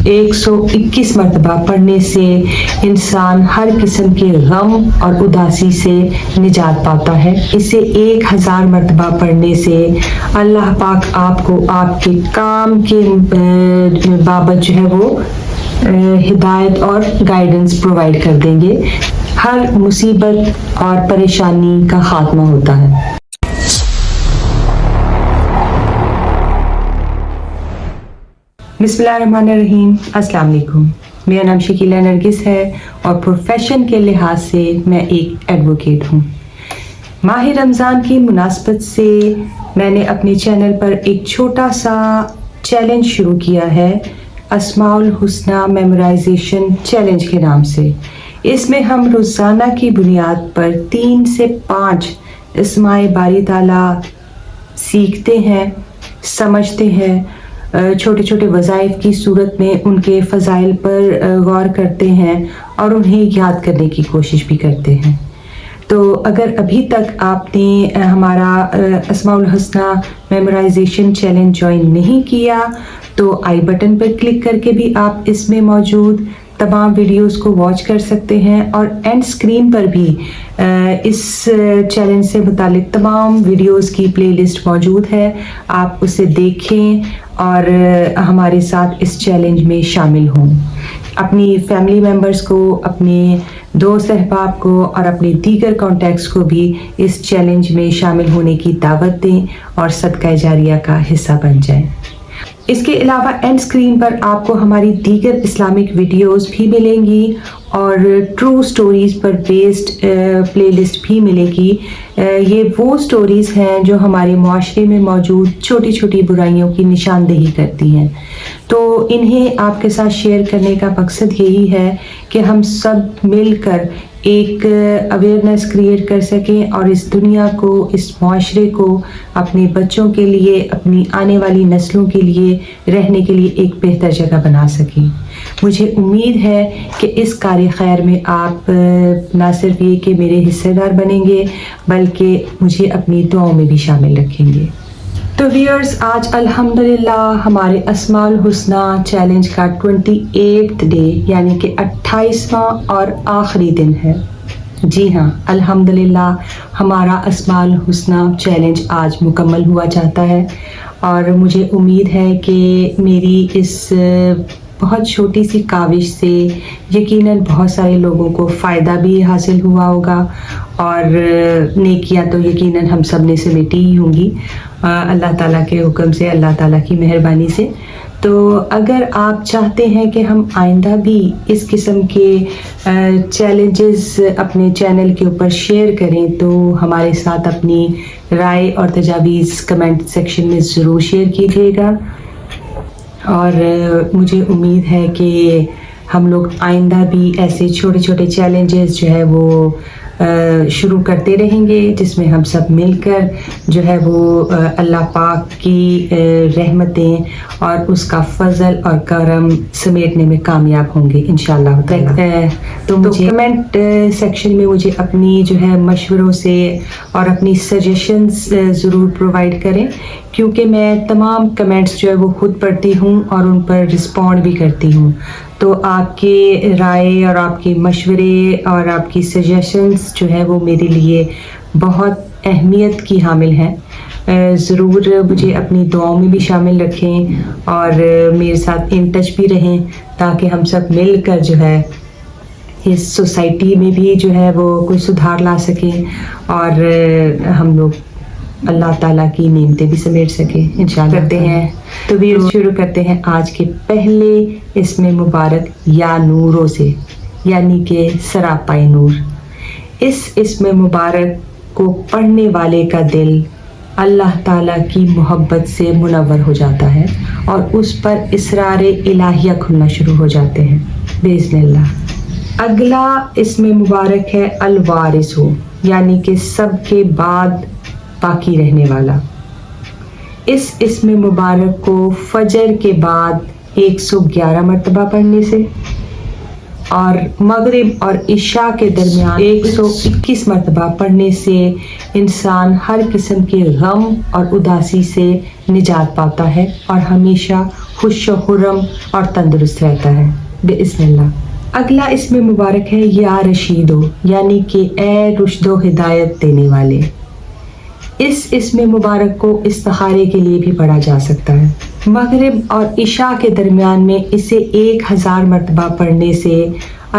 121 मरतबा पढ़ने से इंसान हर किस्म के गम और उदासी से निजात पाता है। इसे 1000 मरतबा पढ़ने से अल्लाह पाक आपको आपके काम के बाबत जो है वो हिदायत और गाइडेंस प्रोवाइड कर देंगे। हर मुसीबत और परेशानी का खात्मा होता है। बिस्मिल्लाहिर्रहमानिर्रहीम, अस्सलाम वालेकुम। मेरा नाम शकीला नरगिस है और प्रोफेशन के लिहाज से मैं एक एडवोकेट हूँ। माह रमज़ान की मुनासबत से मैंने अपने चैनल पर एक छोटा सा चैलेंज शुरू किया है, अस्माउल हुस्ना मेमोराइजेशन चैलेंज के नाम से। इसमें हम रोज़ाना की बुनियाद पर 3 से 5 इस्माए बारी ताला सीखते हैं, समझते हैं, छोटे छोटे वज़ाइफ की सूरत में उनके फ़ज़ाइल पर गौर करते हैं और उन्हें याद करने की कोशिश भी करते हैं। तो अगर अभी तक आपने हमारा अस्माउल हुस्ना मेमोराइजेशन चैलेंज ज्वाइन नहीं किया तो आई बटन पर क्लिक करके भी आप इसमें मौजूद तमाम वीडियोस को वॉच कर सकते हैं और एंड स्क्रीन पर भी इस चैलेंज से मुतालिक तमाम वीडियोस की प्लेलिस्ट मौजूद है। आप उसे देखें और हमारे साथ इस चैलेंज में शामिल हों। अपनी फैमिली मेम्बर्स को, अपने दोस्त अहबाब को और अपने दीगर कॉन्टैक्ट्स को भी इस चैलेंज में शामिल होने की दावत दें और सदका जारिया का हिस्सा बन जाएं। इसके अलावा एंड स्क्रीन पर आपको हमारी दीगर इस्लामिक वीडियोस भी मिलेंगी और ट्रू स्टोरीज़ पर बेस्ड प्लेलिस्ट भी मिलेगी। ये वो स्टोरीज़ हैं जो हमारे मुआशरे में मौजूद छोटी छोटी बुराइयों की निशानदेही करती हैं। तो इन्हें आपके साथ शेयर करने का मकसद यही है कि हम सब मिलकर एक अवेयरनेस क्रिएट कर सकें और इस दुनिया को, इस मुआशरे को अपने बच्चों के लिए, अपनी आने वाली नस्लों के लिए रहने के लिए एक बेहतर जगह बना सकें। मुझे उम्मीद है कि इस कार्य खैर में आप ना सिर्फ ये कि मेरे हिस्सेदार बनेंगे बल्कि मुझे अपनी दुआओं में भी शामिल रखेंगे। तो व्यूअर्स, आज अल्हम्दुलिल्लाह हमारे अस्माउल हुस्ना चैलेंज का 28th डे यानी कि 28वां और आखिरी दिन है। जी हाँ, अल्हम्दुलिल्लाह हमारा अस्माउल हुस्ना चैलेंज आज मुकम्मल हुआ चाहता है और मुझे उम्मीद है कि मेरी इस बहुत छोटी सी काविश से यकीनन बहुत सारे लोगों को फ़ायदा भी हासिल हुआ होगा और नेकियां तो यकीनन हम सब ने समेटी ही होंगी अल्लाह ताला के हुक्म से, अल्लाह ताला की मेहरबानी से। तो अगर आप चाहते हैं कि हम आइंदा भी इस किस्म के चैलेंजेस अपने चैनल के ऊपर शेयर करें तो हमारे साथ अपनी राय और तजावीज़ कमेंट सेक्शन में ज़रूर शेयर कीजिएगा। और मुझे उम्मीद है कि हम लोग आइंदा भी ऐसे छोटे छोटे चैलेंजेस जो है वो शुरू करते रहेंगे जिसमें हम सब मिलकर जो है वो अल्लाह पाक की रहमतें और उसका फजल और करम समेटने में कामयाब होंगे इंशाअल्लाह। तो मुझे कमेंट सेक्शन में मुझे अपनी जो है मशवरों से और अपनी सजेशंस ज़रूर प्रोवाइड करें क्योंकि मैं तमाम कमेंट्स जो है वो खुद पढ़ती हूँ और उन पर रिस्पॉन्ड भी करती हूँ। तो आपके राय और आपके मशवरे और आपकी सजेशंस जो है वो मेरे लिए बहुत अहमियत की हामिल हैं। ज़रूर मुझे अपनी दुआओं में भी शामिल रखें और मेरे साथ इन टच भी रहें ताकि हम सब मिलकर जो है इस सोसाइटी में भी जो है वो कोई सुधार ला सकें और हम लोग अल्लाह ताला की नेमतें भी समेट सके इंशाअल्लाह। करते हैं तो भी शुरू करते हैं आज के पहले इसमें मुबारक या नूरों से, यानी कि सरापाए नूर। इस इसमें मुबारक को पढ़ने वाले का दिल अल्लाह ताला की मोहब्बत से मुनव्वर हो जाता है और उस पर इसरारे इलाहिया खुलना शुरू हो जाते हैं बिइज़्निल्लाह। अगला इसमें मुबारक है अल वारिसु, यानी कि सबके बाद बाकी रहने वाला। इस इसमें मुबारक को फजर के बाद 111 मरतबा पढ़ने से اور مغرب اور عشاء کے درمیان 121 مرتبہ پڑھنے سے انسان ہر قسم کے غم اور اداسی سے نجات پاتا ہے اور ہمیشہ خوش و خرم اور تندرست رہتا ہے بإذن اللہ۔ اگلا اسم مبارک ہے یا رشیدو، یعنی کہ اے رشد و ہدایت دینے والے۔ اس اسم مبارک کو استخارے کے لیے بھی پڑھا جا سکتا ہے۔ مغرب اور عشاء کے درمیان میں اسے 1000 مرتبہ پڑھنے سے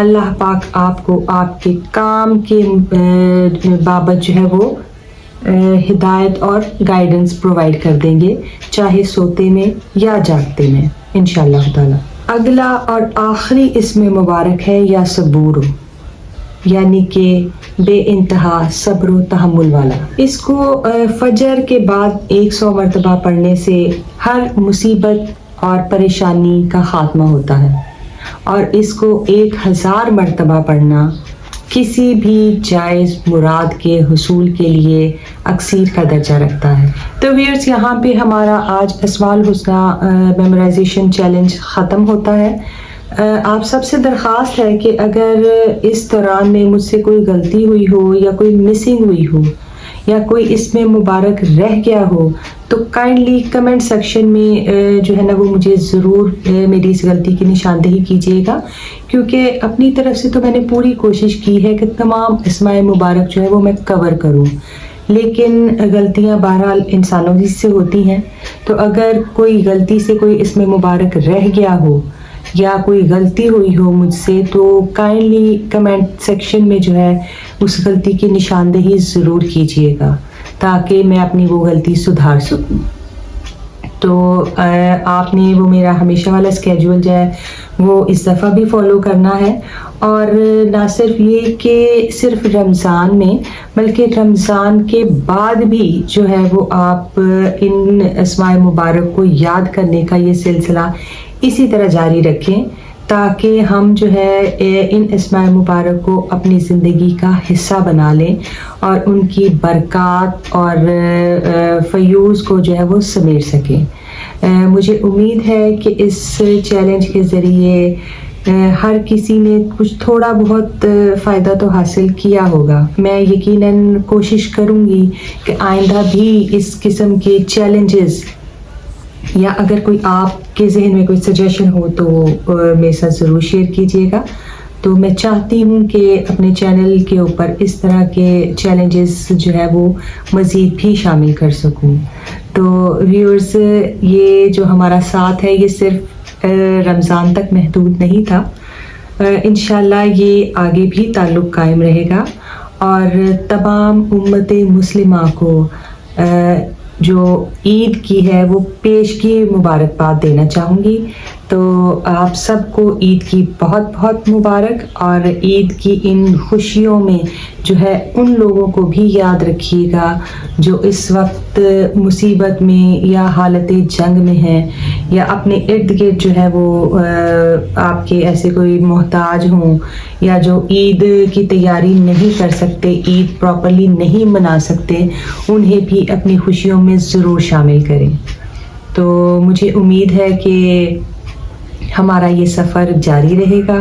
اللہ پاک آپ کو آپ کے کام کے بابت جو ہے وہ ہدایت اور گائیڈنس پرووائڈ کر دیں گے، چاہے سوتے میں یا جاگتے میں انشاءاللہ تعالی۔ اگلا اور آخری اسم مبارک ہے یا صبور، یعنی کہ بے انتہا صبر و تحمل والا۔ اس کو فجر کے بعد 100 مرتبہ پڑھنے سے ہر مصیبت اور پریشانی کا خاتمہ ہوتا ہے، اور اس کو 1000 مرتبہ پڑھنا کسی بھی جائز مراد کے حصول کے لیے اکسیر کا درجہ رکھتا ہے۔ تو ویئرز، یہاں پہ ہمارا آج اسماء الحسنی میمورائزیشن چیلنج ختم ہوتا ہے۔ آپ سب سے درخواست ہے کہ اگر اس دوران میں مجھ سے کوئی غلطی ہوئی ہو یا کوئی مسنگ ہوئی ہو یا کوئی اسم مبارک رہ گیا ہو تو کائنڈلی کمنٹ سیکشن میں جو ہے نا وہ مجھے ضرور میری اس غلطی کی نشاندہی کیجیے گا، کیونکہ اپنی طرف سے تو میں نے پوری کوشش کی ہے کہ تمام اسماء مبارک جو ہے وہ میں کور کروں، لیکن غلطیاں بہرحال انسانوں ہی سے ہوتی ہیں۔ تو اگر کوئی غلطی سے کوئی اسم مبارک رہ گیا ہو یا کوئی غلطی ہوئی ہو مجھ سے تو کائنڈلی کمنٹ سیکشن میں جو ہے اس غلطی کی نشاندہی ضرور کیجیے گا تاکہ میں اپنی وہ غلطی سدھار سکوں۔ تو آپ نے وہ میرا ہمیشہ والا اسکیجول جو ہے وہ اس دفعہ بھی فالو کرنا ہے، اور نہ صرف یہ کہ صرف رمضان میں بلکہ رمضان کے بعد بھی جو ہے وہ آپ ان اسماء مبارک کو یاد کرنے کا یہ سلسلہ اسی طرح جاری رکھیں تاکہ ہم جو ہے ان اسماء مبارک کو اپنی زندگی کا حصہ بنا لیں اور ان کی برکات اور فیوز کو جو ہے وہ سمیٹ سکیں۔ مجھے امید ہے کہ اس چیلنج کے ذریعے ہر کسی نے کچھ تھوڑا بہت فائدہ تو حاصل کیا ہوگا۔ میں یقیناً کوشش کروں گی کہ آئندہ بھی اس قسم کے چیلنجز، یا اگر کوئی آپ کے ذہن میں کوئی سجیشن ہو تو وہ میرے ساتھ ضرور شیئر کیجیے گا۔ تو میں چاہتی ہوں کہ اپنے چینل کے اوپر اس طرح کے چیلنجز جو ہے وہ مزید بھی شامل کر سکوں۔ تو ویورز، یہ جو ہمارا ساتھ ہے یہ صرف رمضان تک محدود نہیں تھا، انشاءاللہ یہ آگے بھی تعلق قائم رہے گا، اور تمام امت مسلمہ کو جو عید کی ہے وہ پیشگی مبارکباد دینا چاہوں گی۔ تو آپ سب کو عید کی بہت بہت مبارک، اور عید کی ان خوشیوں میں جو ہے ان لوگوں کو بھی یاد رکھیے گا جو اس وقت مصیبت میں یا حالت جنگ میں ہیں، یا اپنے ارد گرد جو ہے وہ آپ کے ایسے کوئی محتاج ہوں، یا جو عید کی تیاری نہیں کر سکتے، عید پراپرلی نہیں منا سکتے، انہیں بھی اپنی خوشیوں میں ضرور شامل کریں۔ تو مجھے امید ہے کہ ہمارا یہ سفر جاری رہے گا،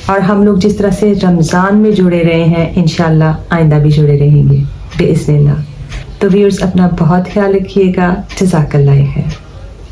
اور ہم لوگ جس طرح سے رمضان میں جڑے رہے ہیں انشاءاللہ آئندہ بھی جڑے رہیں گے بإذن اللہ۔ تو ویورز، اپنا بہت خیال رکھیے گا۔ جزاک اللہ خیر۔